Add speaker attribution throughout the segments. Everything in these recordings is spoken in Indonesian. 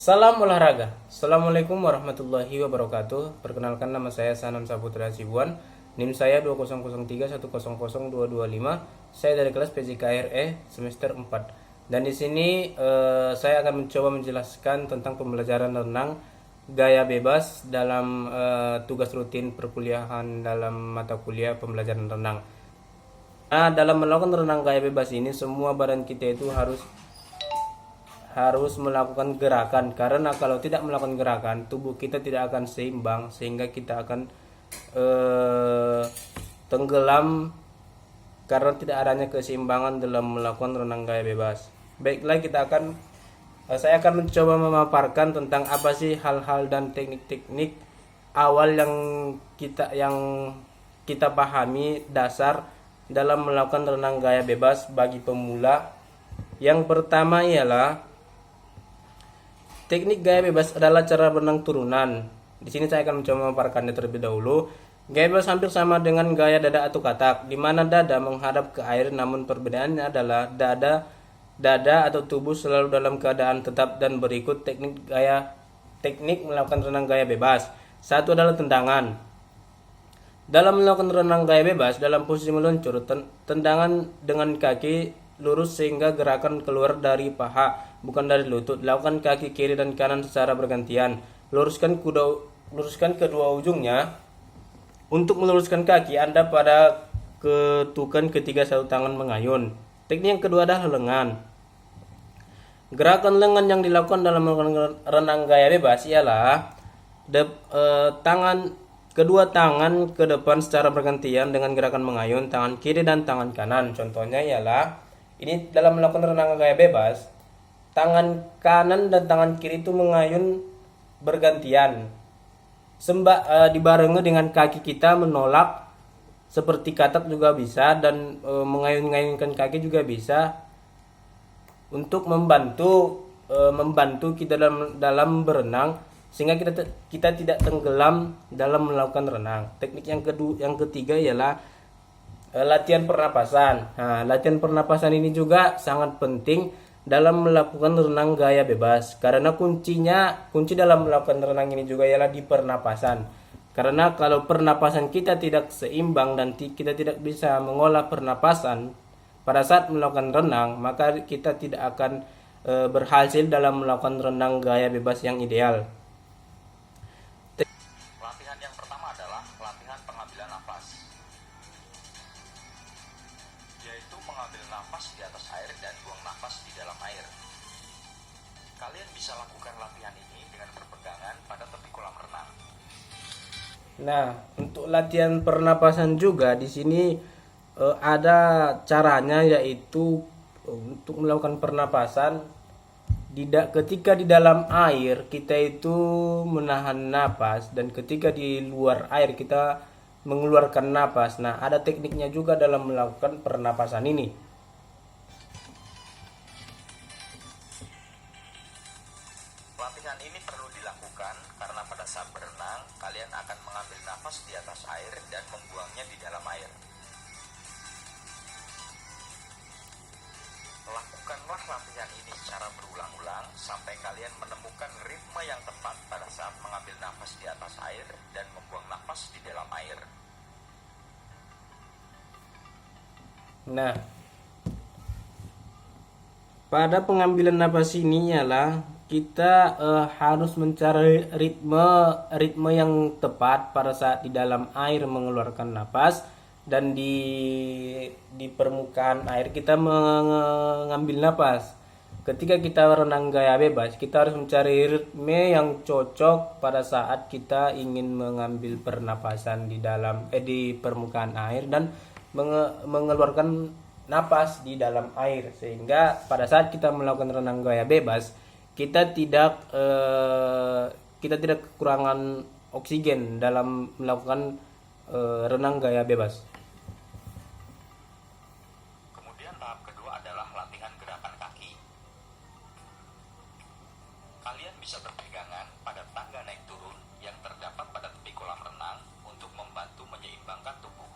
Speaker 1: Salam olahraga. Assalamualaikum warahmatullahi wabarakatuh. Perkenalkan, nama saya Sanan Saputra Sibuan. NIM saya 2003100225. Saya dari kelas PJKRE semester 4. Dan di sini saya akan mencoba menjelaskan tentang pembelajaran renang gaya bebas dalam tugas rutin perkuliahan dalam mata kuliah pembelajaran renang. Nah, dalam melakukan renang gaya bebas ini semua badan kita itu harus melakukan gerakan, karena kalau tidak melakukan gerakan tubuh kita tidak akan seimbang sehingga kita akan tenggelam karena tidak adanya keseimbangan dalam melakukan renang gaya bebas. Baiklah, saya akan mencoba memaparkan tentang apa sih hal-hal dan teknik-teknik awal yang kita pahami dasar dalam melakukan renang gaya bebas bagi pemula. Yang pertama ialah teknik gaya bebas adalah cara berenang turunan. Di sini saya akan mencoba memaparkannya terlebih dahulu. Gaya bebas hampir sama dengan gaya dada atau katak, di mana dada menghadap ke air, namun perbedaannya adalah dada atau tubuh selalu dalam keadaan tetap. Dan berikut teknik melakukan renang gaya bebas. Satu adalah tendangan. Dalam melakukan renang gaya bebas, dalam posisi meluncur, tendangan dengan kaki lurus sehingga gerakan keluar dari paha, bukan dari lutut. Lakukan kaki kiri dan kanan secara bergantian. Luruskan kedua ujungnya. Untuk meluruskan kaki, Anda pada ketukan ketiga satu tangan mengayun. Teknik yang kedua adalah lengan. Gerakan lengan yang dilakukan dalam melakukan renang gaya bebas ialah kedua tangan ke depan secara bergantian dengan gerakan mengayun, tangan kiri dan tangan kanan. Contohnya ialah ini dalam melakukan renang gaya bebas, tangan kanan dan tangan kiri itu mengayun bergantian. Dibarengi dengan kaki kita menolak seperti katak juga bisa, dan mengayun-ngayunkan kaki juga bisa untuk membantu kita dalam berenang sehingga kita tidak tenggelam dalam melakukan renang. Teknik yang ketiga ialah latihan pernapasan. Nah, latihan pernapasan ini juga sangat penting dalam melakukan renang gaya bebas, karena kunci dalam melakukan renang ini juga ialah di pernapasan. Karena kalau pernapasan kita tidak seimbang dan kita tidak bisa mengolah pernapasan pada saat melakukan renang, maka kita tidak akan berhasil dalam melakukan renang gaya bebas yang ideal.
Speaker 2: Latihan yang pertama adalah latihan pengambilan nafas, yaitu mengambil nafas di atas air dan buang nafas di dalam air. Kalian bisa lakukan latihan ini dengan berpegangan pada tepi kolam renang.
Speaker 1: Nah, untuk latihan pernapasan juga di sini ada caranya, yaitu untuk melakukan pernapasan ketika di dalam air kita itu menahan napas, dan ketika di luar air kita mengeluarkan napas. Nah, ada tekniknya juga dalam melakukan pernapasan ini.
Speaker 2: Latihan ini perlu dilakukan karena pada saat berenang, kalian akan mengambil nafas di atas air dan membuangnya di dalam air. Lakukanlah latihan ini secara berulang-ulang sampai kalian menemukan ritme yang tepat pada saat mengambil nafas di atas air dan membuang nafas di dalam air.
Speaker 1: Nah, pada pengambilan napas ini ialah kita harus mencari ritme yang tepat pada saat di dalam air mengeluarkan napas, dan di permukaan air kita mengambil napas. Ketika kita renang gaya bebas, kita harus mencari ritme yang cocok pada saat kita ingin mengambil pernapasan di permukaan air dan mengeluarkan napas di dalam air, sehingga pada saat kita melakukan renang gaya bebas kita tidak kekurangan oksigen dalam melakukan renang gaya bebas.
Speaker 2: Kemudian tahap kedua adalah latihan gerakan kaki. Kalian bisa berpegangan pada tangga naik turun yang terdapat pada tepi kolam renang untuk membantu menyeimbangkan tubuh.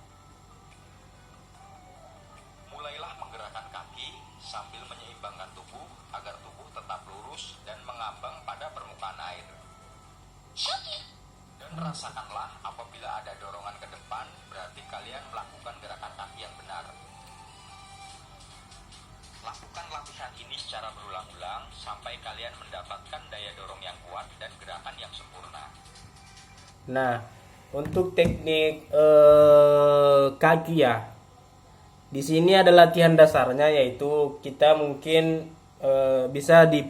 Speaker 2: Mulailah menggerakkan kaki sambil menyeimbangkan tubuh agar tubuh tetap lurus dan mengambang pada permukaan air. Dan rasakanlah apabila ada dorongan ke depan, berarti kalian melakukan gerakan kaki yang benar. Lakukan latihan ini secara berulang-ulang sampai kalian mendapatkan daya dorong yang kuat dan gerakan yang sempurna.
Speaker 1: Nah, untuk teknik kaki ya, di sini ada latihan dasarnya, yaitu kita mungkin bisa di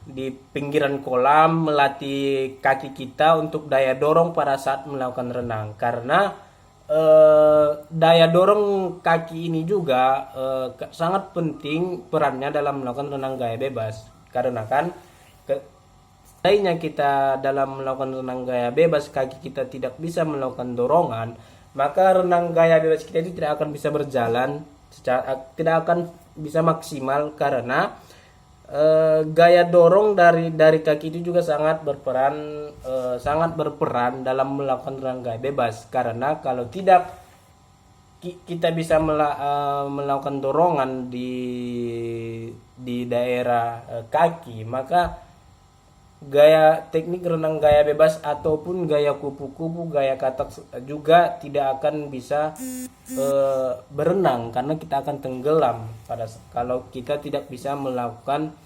Speaker 1: di pinggiran kolam melatih kaki kita untuk daya dorong pada saat melakukan renang, karena daya dorong kaki ini juga sangat penting perannya dalam melakukan renang gaya bebas, karena kan seandainya kita dalam melakukan renang gaya bebas kaki kita tidak bisa melakukan dorongan, maka renang gaya bebas kita itu tidak akan bisa berjalan tidak akan bisa maksimal, karena gaya dorong dari kaki itu juga sangat berperan dalam melakukan renang gaya bebas, karena kalau tidak kita bisa melakukan dorongan di daerah kaki, maka teknik renang gaya bebas ataupun gaya kupu-kupu, gaya katak juga tidak akan bisa berenang, karena kita akan tenggelam kalau kita tidak bisa melakukan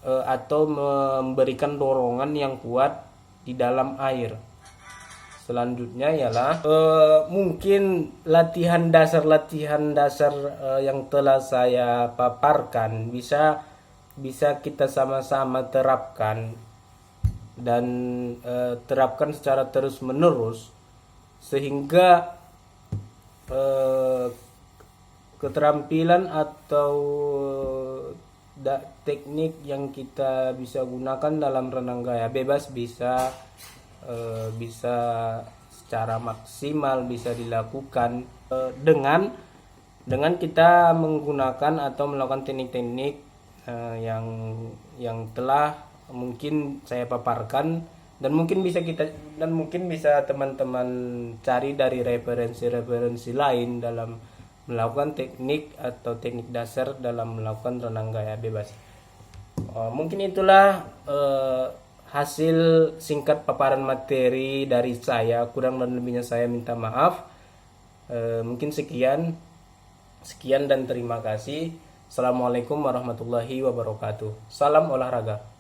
Speaker 1: atau memberikan dorongan yang kuat di dalam air. Selanjutnya ialah mungkin latihan dasar yang telah saya paparkan bisa kita sama-sama terapkan dan terapkan secara terus menerus, sehingga keterampilan atau teknik yang kita bisa gunakan dalam renang gaya bebas bisa secara maksimal bisa dilakukan dengan kita menggunakan atau melakukan teknik-teknik yang telah mungkin saya paparkan, dan mungkin bisa teman-teman cari dari referensi-referensi lain dalam melakukan teknik atau teknik dasar dalam melakukan renang gaya bebas. Mungkin itulah hasil singkat paparan materi dari saya. Kurang dan lebihnya saya minta maaf. Mungkin sekian dan terima kasih. Assalamualaikum warahmatullahi wabarakatuh. Salam olahraga.